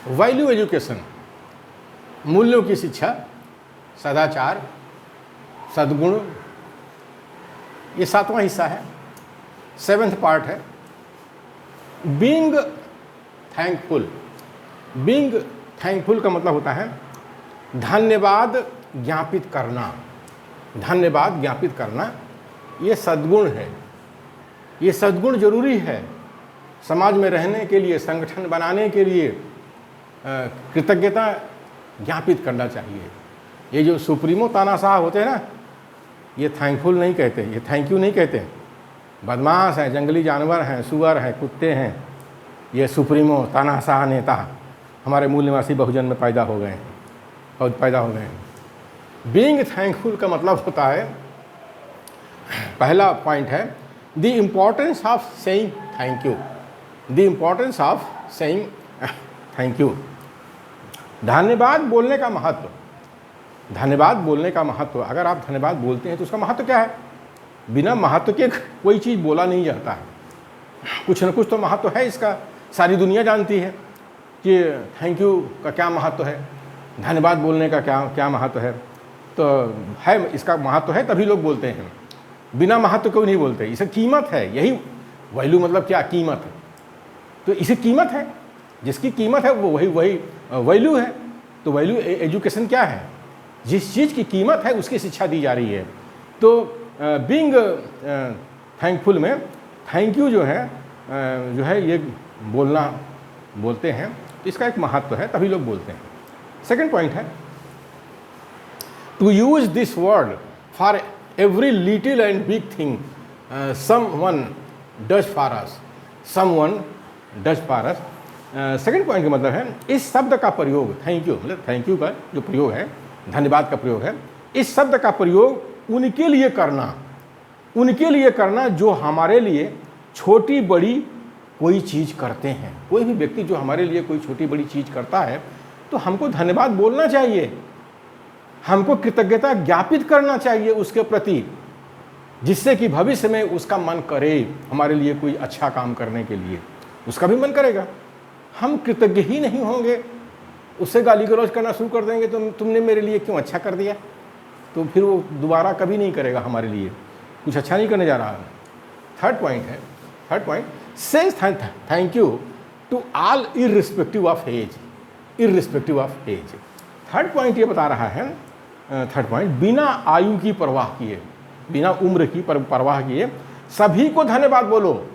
Value education, मूल्यों की शिक्षा, सदाचार, सद्गुण, ये 7वां हिस्सा है, 7th पार्ट है। Being thankful. बीइंग थैंकफुल का मतलब होता है धन्यवाद ज्ञापित करना। धन्यवाद ज्ञापित करना ये सद्गुण है। ये सद्गुण जरूरी है समाज में रहने के लिए, संगठन बनाने के लिए। कृतज्ञता ज्ञापित करना चाहिए। ये जो सुप्रीमो तानाशाह होते हैं ना, ये थैंकफुल नहीं कहते, ये थैंक यू नहीं कहते। बदमाश हैं, जंगली जानवर हैं, सुअर हैं, कुत्ते हैं, ये सुप्रीमो तानाशाह नेता हमारे मूल निवासी बहुजन में पैदा हो गए हैं, पैदा हो गए हैं। बीइंग थैंकफुल का मतलब होता है, पहला पॉइंट है the importance of saying thank you. The importance of saying thank you. धन्यवाद बोलने का महत्व। धन्यवाद बोलने का महत्व, अगर आप धन्यवाद बोलते हैं तो उसका महत्व क्या है? बिना महत्व के कोई चीज़ बोला नहीं जाता है। कुछ न कुछ तो महत्व है इसका। सारी दुनिया जानती है कि थैंक यू का क्या महत्व है, धन्यवाद बोलने का क्या महत्व है। तो है, इसका महत्व है तभी लोग बोलते हैं, बिना महत्व को नहीं बोलते। इसे कीमत है, यही वैल्यू मतलब क्या? कीमत। तो इसे कीमत है, जिसकी कीमत है वो वही वैल्यू है। तो वैल्यू एजुकेशन क्या है? जिस चीज़ की कीमत है उसकी शिक्षा दी जा रही है। तो बीइंग थैंकफुल में थैंक यू जो है ये बोलते हैं, तो इसका एक महत्व है, तभी लोग बोलते हैं। सेकंड पॉइंट है to use this word for every little and big thing someone does for us. Someone does for us. Second point का मतलब है इस शब्द का प्रयोग, थैंक यू मतलब थैंक यू का जो प्रयोग है, धन्यवाद का प्रयोग है, इस शब्द का प्रयोग उनके लिए करना जो हमारे लिए छोटी बड़ी कोई चीज़ करते हैं। कोई भी व्यक्ति जो हमारे लिए कोई छोटी बड़ी चीज़ करता है तो हमको धन्यवाद बोलना चाहिए, हमको कृतज्ञता ज्ञापित करना चाहिए उसके प्रति, जिससे कि भविष्य में उसका मन करे हमारे लिए कोई अच्छा काम करने के लिए, उसका भी मन करेगा। हम कृतज्ञ ही नहीं होंगे, उससे गाली गलौज करना शुरू कर देंगे, तुमने मेरे लिए क्यों अच्छा कर दिया, तो फिर वो दोबारा कभी नहीं करेगा हमारे लिए, कुछ अच्छा नहीं करने जा रहा है। थर्ड पॉइंट से thank you to all irrespective of age. Irrespective of age. Third point ये बता रहा है, थर्ड पॉइंट बिना आयु की परवाह किए, बिना उम्र की परवाह किए सभी को धन्यवाद बोलो।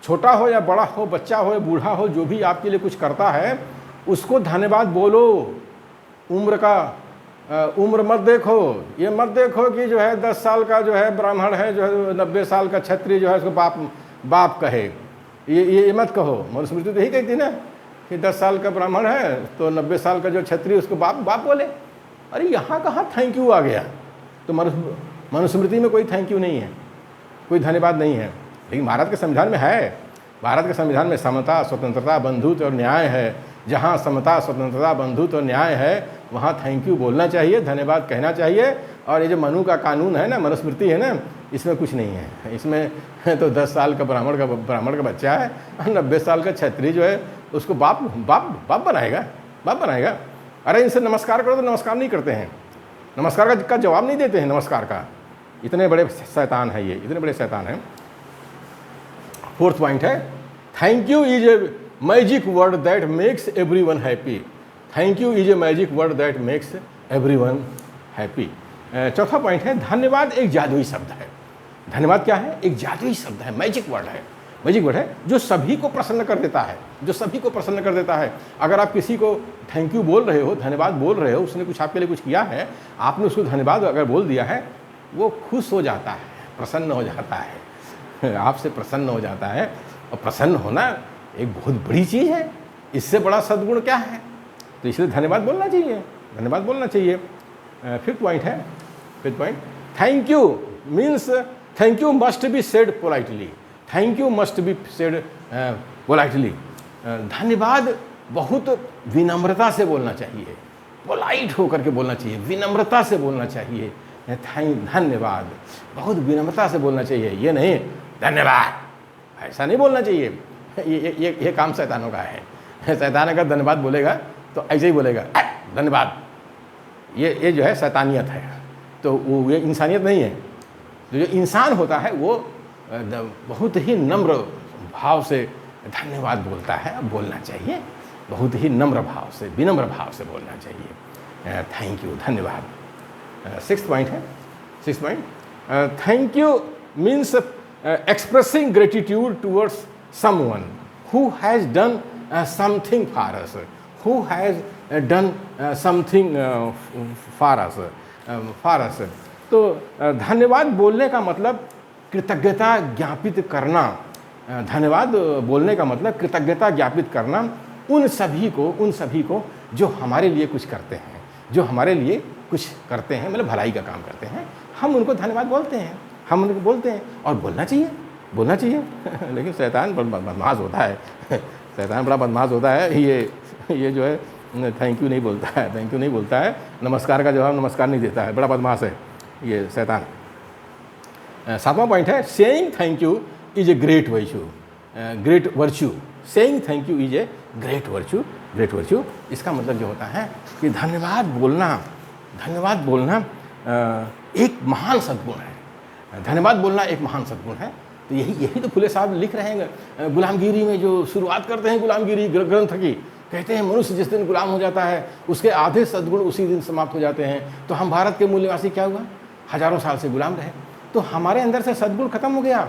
छोटा हो या बड़ा हो, बच्चा हो या बूढ़ा हो, जो भी आपके लिए कुछ करता है उसको धन्यवाद बोलो। उम्र मत देखो, ये मत देखो कि जो है 10 साल का जो है ब्राह्मण है, जो है 90 साल का क्षत्रिय जो है उसको बाप कहे, ये मत कहो। मनुस्मृति तो यही कहती ना कि 10 साल का ब्राह्मण है तो 90 साल का जो क्षत्रिय उसको बाप बोले। अरे यहाँ कहाँ थैंक यू आ गया? तो मनुस्मृति में कोई थैंक यू नहीं है, कोई धन्यवाद नहीं है। लेकिन भारत के संविधान में है। भारत के संविधान में समता, स्वतंत्रता, बंधुत्व और न्याय है। जहाँ समता, स्वतंत्रता, बंधुत्व और न्याय है वहाँ थैंक यू बोलना चाहिए, धन्यवाद कहना चाहिए। और ये जो मनु का कानून है ना, मनुस्मृति है ना, इसमें कुछ नहीं है। इसमें तो 10 साल का ब्राह्मण का बच्चा है, 90 साल का क्षत्रिय जो है उसको बाप बनाएगा। अरे इनसे नमस्कार करो तो नमस्कार नहीं करते हैं, नमस्कार का जवाब नहीं देते हैं नमस्कार का। इतने बड़े शैतान है ये, इतने बड़े शैतान हैं। फोर्थ पॉइंट है thank you is a magic word that makes everyone happy. Thank you is a magic word that makes everyone happy. चौथा पॉइंट है धन्यवाद एक जादुई शब्द है। धन्यवाद क्या है? एक जादुई शब्द है, मैजिक वर्ड है। मैजिक वर्ड है जो सभी को प्रसन्न कर देता है, जो सभी को प्रसन्न कर देता है। अगर आप किसी को थैंक यू बोल रहे हो, धन्यवाद बोल रहे हो, उसने कुछ आपके लिए कुछ किया है, आपने उसको धन्यवाद अगर बोल दिया है, वो खुश हो जाता है, प्रसन्न हो जाता है, आपसे प्रसन्न हो जाता है। और प्रसन्न होना एक बहुत बड़ी चीज़ है, इससे बड़ा सद्गुण क्या है? तो इसलिए धन्यवाद बोलना चाहिए, धन्यवाद बोलना चाहिए। Fifth point thank you means thank you must be said politely. Thank you must be said politely. धन्यवाद बहुत विनम्रता से बोलना चाहिए, पोलाइट होकर के बोलना चाहिए, विनम्रता से बोलना चाहिए। धन्यवाद बहुत विनम्रता से बोलना चाहिए, ये नहीं धन्यवाद, ऐसा नहीं बोलना चाहिए। ये काम शैतानों का है। शैतान अगर धन्यवाद बोलेगा तो ऐसे ही बोलेगा, धन्यवाद। ये जो है शैतानियत है, तो वो ये इंसानियत नहीं है। जो इंसान होता है वो बहुत ही नम्र भाव से धन्यवाद बोलता है, बोलना चाहिए, बहुत ही नम्र भाव से, विनम्र भाव से बोलना चाहिए। थैंक यू, धन्यवाद। 6th पॉइंट है, 6th point, thank you means expressing gratitude towards someone who has done something for us, who has done something for us। तो धन्यवाद बोलने का मतलब कृतज्ञता ज्ञापित करना। धन्यवाद बोलने का मतलब कृतज्ञता ज्ञापित करना उन सभी को जो हमारे लिए कुछ करते हैं, जो हमारे लिए कुछ करते हैं, मतलब भलाई का काम करते हैं, हम उनको धन्यवाद बोलते हैं, हम उनको बोलते हैं, और बोलना चाहिए। लेकिन शैतान बड़ा बदमाश होता है, शैतान बड़ा बदमाश होता है। ये जो है थैंक यू नहीं बोलता है, नमस्कार का जवाब नमस्कार नहीं देता है, बड़ा बदमाश है ये शैतान। 7वां पॉइंट है, saying thank you is a great virtue. Saying thank you is a great virtue. इसका मतलब जो होता है कि धन्यवाद बोलना एक महान सद्गुण है। धन्यवाद बोलना एक महान सद्गुण है। तो यही तो फुले साहब लिख रहे हैं गुलामगिरी में, जो शुरुआत करते हैं गुलामगिरी ग्रंथ की। कहते हैं मनुष्य जिस दिन गुलाम हो जाता है उसके आधे सद्गुण उसी दिन समाप्त हो जाते हैं। तो हम भारत के मूल निवासी क्या हुआ, हजारों साल से गुलाम रहे, तो हमारे अंदर से सद्गुण खत्म हो गया,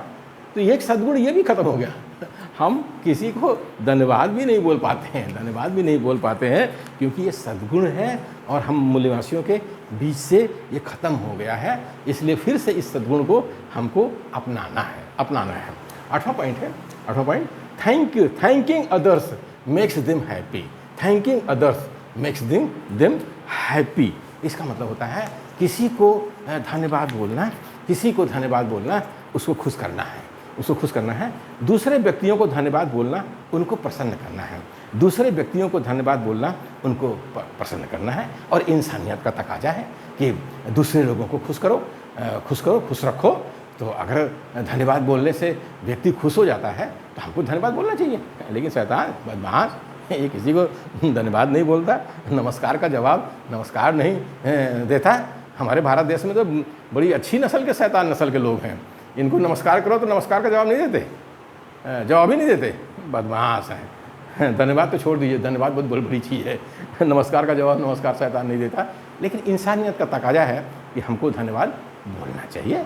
तो एक सद्गुण ये भी खत्म हो गया। हम किसी को धन्यवाद भी नहीं बोल पाते हैं क्योंकि ये सद्गुण है और हम मूल्यवासियों के बीच से ये खत्म हो गया है। इसलिए फिर से इस सद्गुण को हमको अपनाना है। 8वां point, thanking others makes them happy. इसका मतलब होता है किसी को धन्यवाद बोलना उसको खुश करना है। दूसरे व्यक्तियों को धन्यवाद बोलना उनको प्रसन्न करना है। और इंसानियत का तकाजा है कि दूसरे लोगों को खुश रखो। तो अगर धन्यवाद बोलने से व्यक्ति खुश हो जाता है तो हमको धन्यवाद बोलना चाहिए। लेकिन शैतान बदमाश ये किसी को धन्यवाद नहीं बोलता, नमस्कार का जवाब नमस्कार नहीं देता। हमारे भारत देश में तो बड़ी अच्छी नस्ल के शैतान नस्ल के लोग हैं, इनको नमस्कार करो तो नमस्कार का जवाब ही नहीं देते, बदमाश हैं। धन्यवाद तो छोड़ दीजिए, धन्यवाद बहुत बड़ी चीज़ है, नमस्कार का जवाब नमस्कार शैतान नहीं देता। लेकिन इंसानियत का तकाजा है कि हमको धन्यवाद बोलना चाहिए।